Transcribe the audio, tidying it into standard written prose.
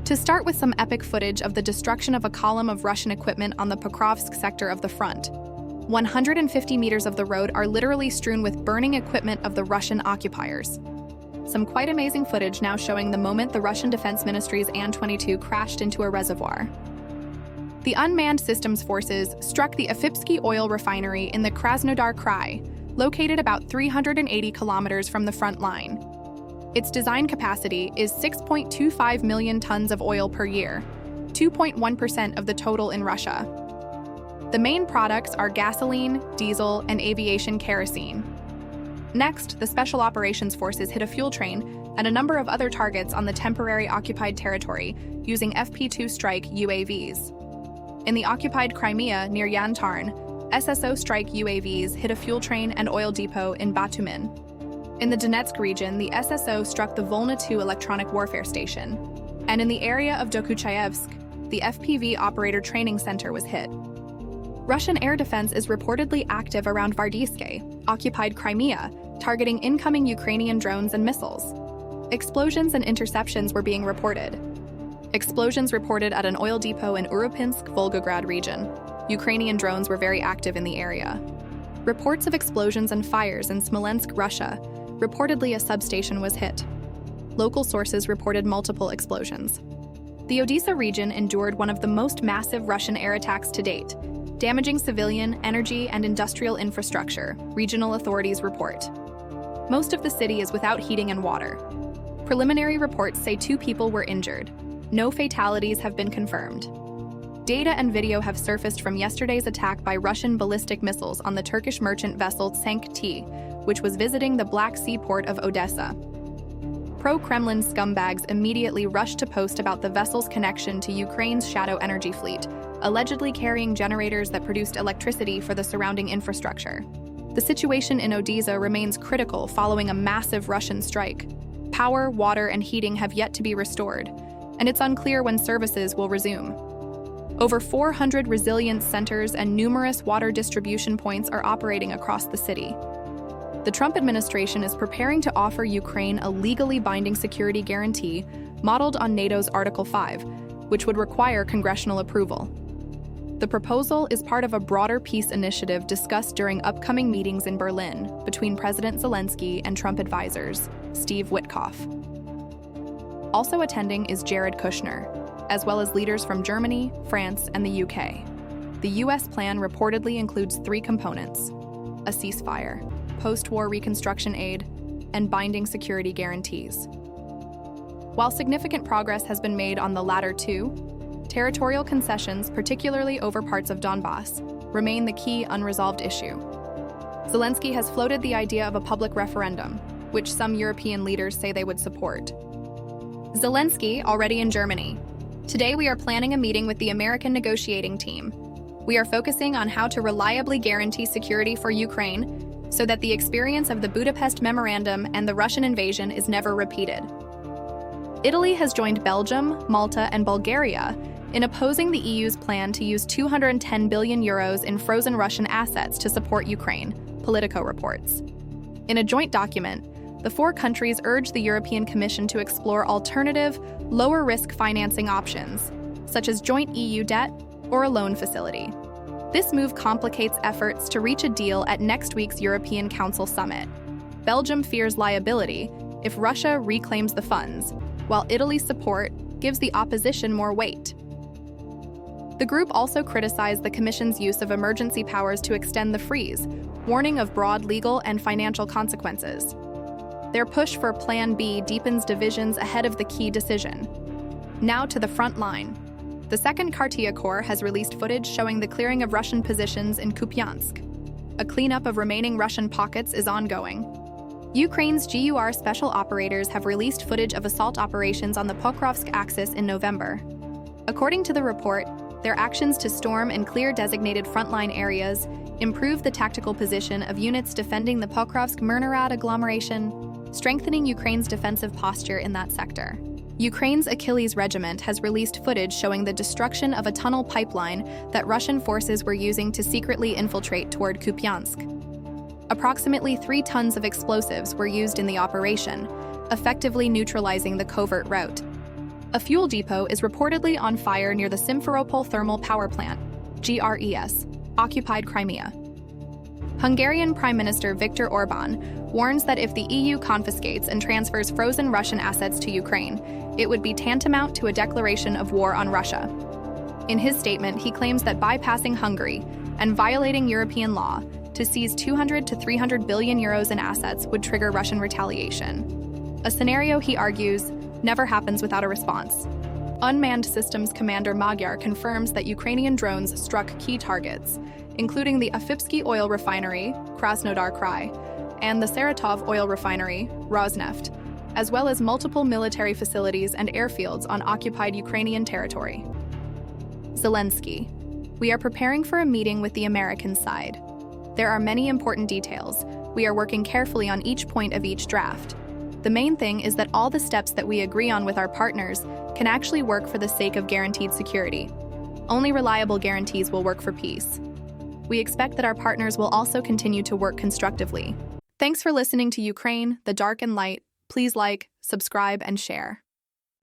To start with some epic footage of the destruction of a column of Russian equipment on the Pokrovsk sector of the front. 150 meters of the road are literally strewn with burning equipment of the Russian occupiers. Some quite amazing footage now showing the moment the Russian Defense Ministry's An-22 crashed into a reservoir. The unmanned systems forces struck the Afipsky Oil Refinery in the Krasnodar Krai, located about 380 kilometers from the front line. Its design capacity is 6.25 million tons of oil per year, 2.1% of the total in Russia. The main products are gasoline, diesel, and aviation kerosene. Next, the Special Operations Forces hit a fuel train and a number of other targets on the temporary occupied territory using FP-2 strike UAVs. In the occupied Crimea near Yantarn, SSO strike UAVs hit a fuel train and oil depot in Batumin. In the Donetsk region, the SSO struck the Volna-2 electronic warfare station. And in the area of Dokuchayevsk, the FPV operator training center was hit. Russian air defense is reportedly active around Vardiske, occupied Crimea, targeting incoming Ukrainian drones and missiles. Explosions and interceptions were being reported. Explosions reported at an oil depot in Urupinsk, Volgograd region. Ukrainian drones were very active in the area. Reports of explosions and fires in Smolensk, Russia. Reportedly, a substation was hit. Local sources reported multiple explosions. The Odessa region endured one of the most massive Russian air attacks to date, damaging civilian, energy, and industrial infrastructure, regional authorities report. Most of the city is without heating and water. Preliminary reports say 2 people were injured. No fatalities have been confirmed. Data and video have surfaced from yesterday's attack by Russian ballistic missiles on the Turkish merchant vessel Cenk T, which was visiting the Black Sea port of Odessa. Pro-Kremlin scumbags immediately rushed to post about the vessel's connection to Ukraine's shadow energy fleet, allegedly carrying generators that produced electricity for the surrounding infrastructure. The situation in Odessa remains critical following a massive Russian strike. Power, water, and heating have yet to be restored, and it's unclear when services will resume. Over 400 resilience centers and numerous water distribution points are operating across the city. The Trump administration is preparing to offer Ukraine a legally binding security guarantee modeled on NATO's Article 5, which would require congressional approval. The proposal is part of a broader peace initiative discussed during upcoming meetings in Berlin between President Zelensky and Trump advisors, Steve Witkoff. Also attending is Jared Kushner, as well as leaders from Germany, France, and the UK. The US plan reportedly includes 3 components: a ceasefire, post-war reconstruction aid, and binding security guarantees. While significant progress has been made on the latter 2, territorial concessions, particularly over parts of Donbass, remain the key unresolved issue. Zelensky has floated the idea of a public referendum, which some European leaders say they would support. Zelensky, already in Germany. Today we are planning a meeting with the American negotiating team. We are focusing on how to reliably guarantee security for Ukraine so that the experience of the Budapest Memorandum and the Russian invasion is never repeated. Italy has joined Belgium, Malta, and Bulgaria in opposing the EU's plan to use 210 billion euros in frozen Russian assets to support Ukraine, Politico reports. In a joint document, the 4 countries urge the European Commission to explore alternative, lower-risk financing options, such as joint EU debt or a loan facility. This move complicates efforts to reach a deal at next week's European Council summit. Belgium fears liability if Russia reclaims the funds, while Italy's support gives the opposition more weight. The group also criticized the Commission's use of emergency powers to extend the freeze, warning of broad legal and financial consequences. Their push for Plan B deepens divisions ahead of the key decision. Now to the front line. The 2nd Katyia Corps has released footage showing the clearing of Russian positions in Kupiansk. A cleanup of remaining Russian pockets is ongoing. Ukraine's GUR special operators have released footage of assault operations on the Pokrovsk axis in November. According to the report, their actions to storm and clear designated frontline areas improve the tactical position of units defending the Pokrovsk-Myrnarad agglomeration, strengthening Ukraine's defensive posture in that sector. Ukraine's Achilles Regiment has released footage showing the destruction of a tunnel pipeline that Russian forces were using to secretly infiltrate toward Kupiansk. Approximately 3 tons of explosives were used in the operation, effectively neutralizing the covert route. A fuel depot is reportedly on fire near the Simferopol Thermal Power Plant, GRES, occupied Crimea. Hungarian Prime Minister Viktor Orbán warns that if the EU confiscates and transfers frozen Russian assets to Ukraine, it would be tantamount to a declaration of war on Russia. In his statement, he claims that bypassing Hungary and violating European law to seize 200 to 300 billion euros in assets would trigger Russian retaliation. A scenario, he argues, never happens without a response. Unmanned Systems Commander Magyar confirms that Ukrainian drones struck key targets, including the Afipsky Oil Refinery, Krasnodar Krai, and the Saratov Oil Refinery, Rosneft, as well as multiple military facilities and airfields on occupied Ukrainian territory. Zelensky. We are preparing for a meeting with the American side. There are many important details. We are working carefully on each point of each draft. The main thing is that all the steps that we agree on with our partners can actually work for the sake of guaranteed security. Only reliable guarantees will work for peace. We expect that our partners will also continue to work constructively. Thanks for listening to Ukraine, the Dark and Light. Please like, subscribe, and share.